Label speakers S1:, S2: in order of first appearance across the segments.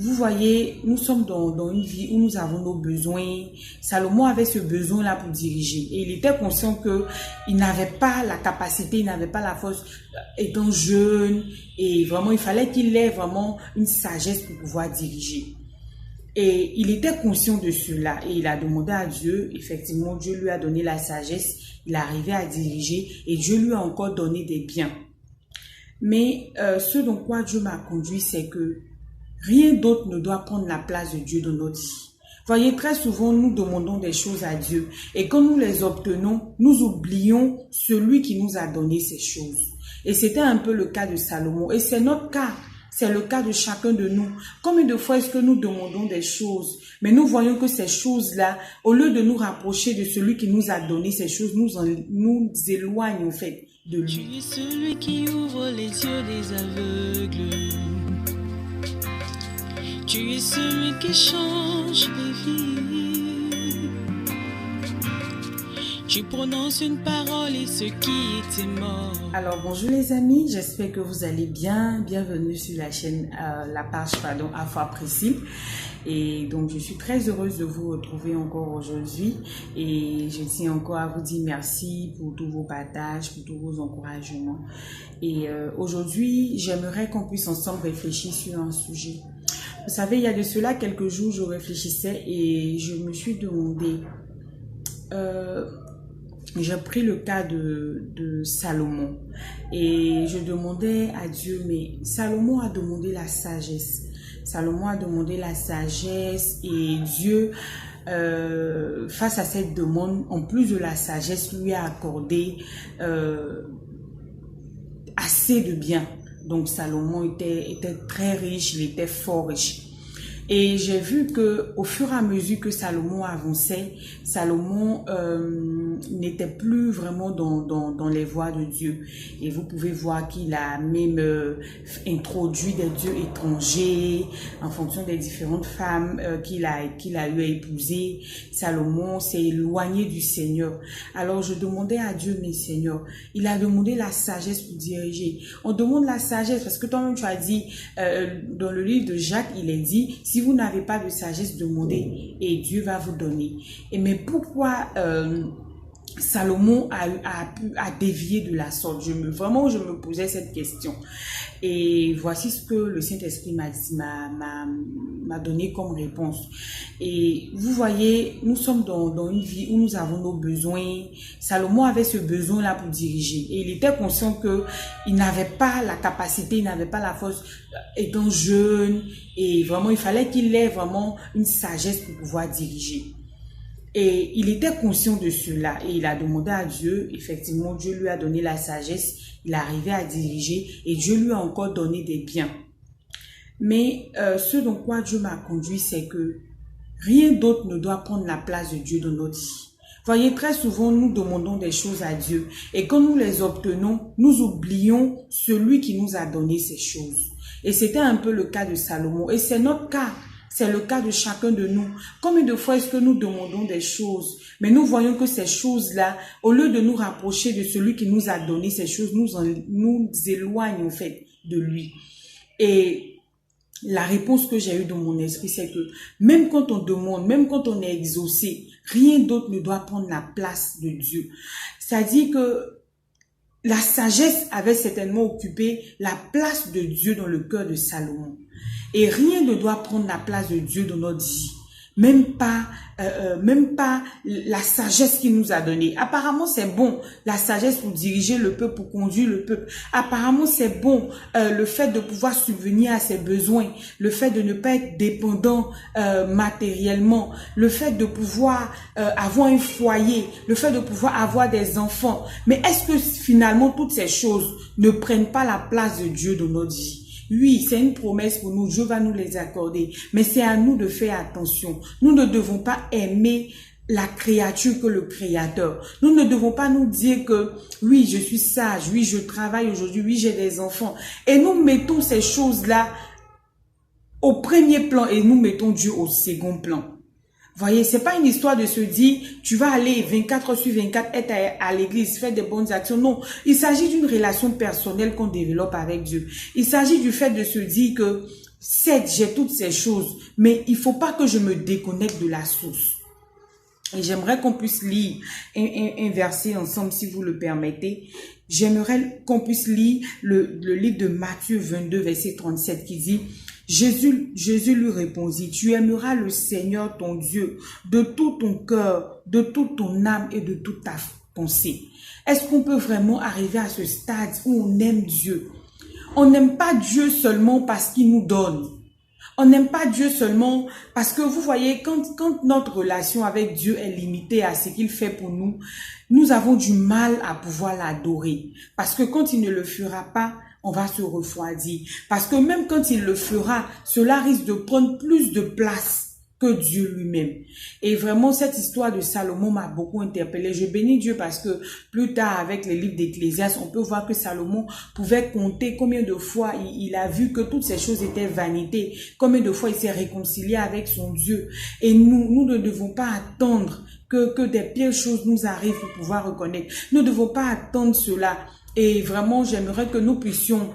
S1: vous voyez, nous sommes dans une vie où nous avons nos besoins. Salomon avait ce besoin-là pour diriger. Et il était conscient qu'il n'avait pas la capacité, il n'avait pas la force, étant jeune. Et vraiment, il fallait qu'il ait vraiment une sagesse pour pouvoir diriger. Et il était conscient de cela. Et il a demandé à Dieu. Effectivement, Dieu lui a donné la sagesse. Il arrivait à diriger. Et Dieu lui a encore donné des biens. Mais ce dont quoi Dieu m'a conduit, c'est que rien d'autre ne doit prendre la place de Dieu dans notre vie. Voyez, très souvent, nous demandons des choses à Dieu. Et quand nous les obtenons, nous oublions celui qui nous a donné ces choses. Et c'était un peu le cas de Salomon. Et c'est notre cas. C'est le cas de chacun de nous. Combien de fois est-ce que nous demandons des choses, mais nous voyons que ces choses-là, au lieu de nous rapprocher de celui qui nous a donné ces choses, nous éloignent en fait de lui.
S2: Tu es celui qui ouvre les yeux des aveugles. Tu es celui qui change les vies. Tu prononces une parole et ce qui était mort.
S1: Alors bonjour les amis, j'espère que vous allez bien. Bienvenue sur la chaîne, la page Afra Priscille. Et donc je suis très heureuse de vous retrouver encore aujourd'hui. Et je tiens encore à vous dire merci pour tous vos partages, pour tous vos encouragements. Et aujourd'hui, j'aimerais qu'on puisse ensemble réfléchir sur un sujet. Vous savez, il y a de cela quelques jours, je réfléchissais et je me suis demandé, j'ai pris le cas de Salomon et je demandais à Dieu, mais Salomon a demandé la sagesse. Salomon a demandé la sagesse et Dieu, face à cette demande, en plus de la sagesse, lui a accordé assez de biens. Donc Salomon était très riche, il était fort riche. Et j'ai vu que au fur et à mesure que Salomon avançait, Salomon n'était plus vraiment dans les voies de Dieu. Et vous pouvez voir qu'il a même introduit des dieux étrangers en fonction des différentes femmes qu'il a eu à épouser. Salomon s'est éloigné du Seigneur. Alors je demandais à Dieu, mais Seigneur, il a demandé la sagesse pour diriger. On demande la sagesse parce que toi-même tu as dit, dans le livre de Jacques, il est dit, si vous n'avez pas de sagesse, demandez et Dieu va vous donner. Et mais pourquoi Salomon a dévié de la sorte? Vraiment, je me posais cette question. Et voici ce que le Saint-Esprit m'a donné comme réponse. Et vous voyez, nous sommes dans une vie où nous avons nos besoins. Salomon avait ce besoin-là pour diriger. Et il était conscient qu'il n'avait pas la capacité, il n'avait pas la force, étant jeune. Et vraiment, il fallait qu'il ait vraiment une sagesse pour pouvoir diriger. Et il était conscient de cela et il a demandé à Dieu. Effectivement, Dieu lui a donné la sagesse, il arrivait à diriger et Dieu lui a encore donné des biens. Mais ce dont quoi Dieu m'a conduit, c'est que rien d'autre ne doit prendre la place de Dieu dans notre vie. Voyez, très souvent, nous demandons des choses à Dieu et quand nous les obtenons, nous oublions celui qui nous a donné ces choses. Et c'était un peu le cas de Salomon et c'est notre cas. C'est le cas de chacun de nous. Combien de fois est-ce que nous demandons des choses, mais nous voyons que ces choses-là, au lieu de nous rapprocher de celui qui nous a donné ces choses, nous éloignent en fait de lui. Et la réponse que j'ai eue dans mon esprit, c'est que même quand on demande, même quand on est exaucé, rien d'autre ne doit prendre la place de Dieu. C'est-à-dire que la sagesse avait certainement occupé la place de Dieu dans le cœur de Salomon. Et rien ne doit prendre la place de Dieu dans notre vie. Même pas la sagesse qu'il nous a donnée. Apparemment, c'est bon, la sagesse pour diriger le peuple, pour conduire le peuple. Apparemment, c'est bon, le fait de pouvoir subvenir à ses besoins, le fait de ne pas être dépendant matériellement, le fait de pouvoir avoir un foyer, le fait de pouvoir avoir des enfants. Mais est-ce que finalement, toutes ces choses ne prennent pas la place de Dieu dans notre vie? Oui, c'est une promesse pour nous, Dieu va nous les accorder, mais c'est à nous de faire attention. Nous ne devons pas aimer la créature que le Créateur. Nous ne devons pas nous dire que oui, je suis sage, oui, je travaille aujourd'hui, oui, j'ai des enfants. Et nous mettons ces choses-là au premier plan et nous mettons Dieu au second plan. Voyez, c'est pas une histoire de se dire, tu vas aller 24 heures sur 24 être à l'église, faire des bonnes actions. Non, il s'agit d'une relation personnelle qu'on développe avec Dieu. Il s'agit du fait de se dire que Certes, j'ai toutes ces choses, mais il faut pas que je me déconnecte de la source. Et j'aimerais qu'on puisse lire un verset ensemble, si vous le permettez. J'aimerais qu'on puisse lire le livre de Matthieu 22, verset 37, qui dit, Jésus lui répondit, tu aimeras le Seigneur ton Dieu de tout ton cœur, de toute ton âme et de toute ta pensée. Est-ce qu'on peut vraiment arriver à ce stade où on aime Dieu? On n'aime pas Dieu seulement parce qu'il nous donne. On n'aime pas Dieu seulement parce que vous voyez, quand notre relation avec Dieu est limitée à ce qu'il fait pour nous, nous avons du mal à pouvoir l'adorer. Parce que quand il ne le fera pas, on va se refroidir. Parce que même quand il le fera, cela risque de prendre plus de place que Dieu lui-même. Et vraiment, cette histoire de Salomon m'a beaucoup interpellée. Je bénis Dieu parce que plus tard, avec les livres d'Ecclésiaste, on peut voir que Salomon pouvait compter combien de fois il a vu que toutes ces choses étaient vanité, combien de fois il s'est réconcilié avec son Dieu. Et nous ne devons pas attendre que des pires choses nous arrivent pour pouvoir reconnaître. Nous ne devons pas attendre cela. Et vraiment, j'aimerais que nous puissions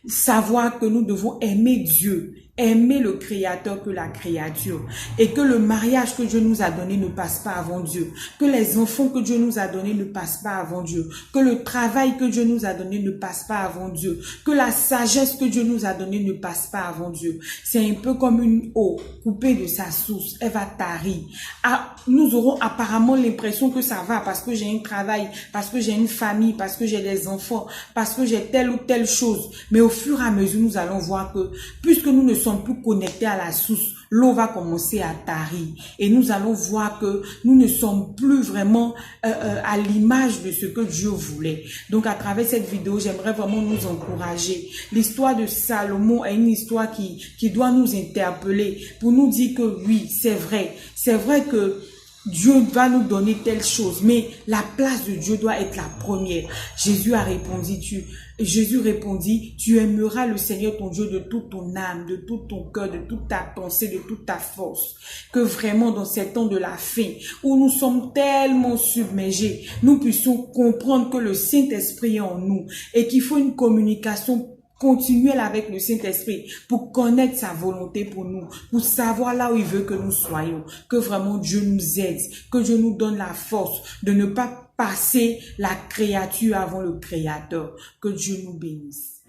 S1: savoir que nous devons aimer Dieu, aimer le Créateur que la créature, et que le mariage que Dieu nous a donné ne passe pas avant Dieu, que les enfants que Dieu nous a donnés ne passent pas avant Dieu, que le travail que Dieu nous a donné ne passe pas avant Dieu, que la sagesse que Dieu nous a donnée ne passe pas avant Dieu. C'est un peu comme une eau coupée de sa source, elle va tarir. Nous aurons apparemment l'impression que ça va parce que j'ai un travail, parce que j'ai une famille, parce que j'ai des enfants, parce que j'ai telle ou telle chose, mais au fur et à mesure, nous allons voir que puisque nous ne sommes plus connectés à la source, l'eau va commencer à tarir. Et nous allons voir que nous ne sommes plus vraiment à l'image de ce que Dieu voulait. Donc, à travers cette vidéo, j'aimerais vraiment nous encourager. L'histoire de Salomon est une histoire qui doit nous interpeller pour nous dire que oui, c'est vrai. C'est vrai que Dieu va nous donner telle chose, mais la place de Dieu doit être la première. Jésus répondit, tu aimeras le Seigneur ton Dieu de toute ton âme, de tout ton cœur, de toute ta pensée, de toute ta force. Que vraiment dans ces temps de la fin, où nous sommes tellement submergés, nous puissions comprendre que le Saint-Esprit est en nous et qu'il faut une communication continuelle avec le Saint-Esprit pour connaître sa volonté pour nous, pour savoir là où il veut que nous soyons, que vraiment Dieu nous aide, que Dieu nous donne la force de ne pas passer la créature avant le Créateur. Que Dieu nous bénisse.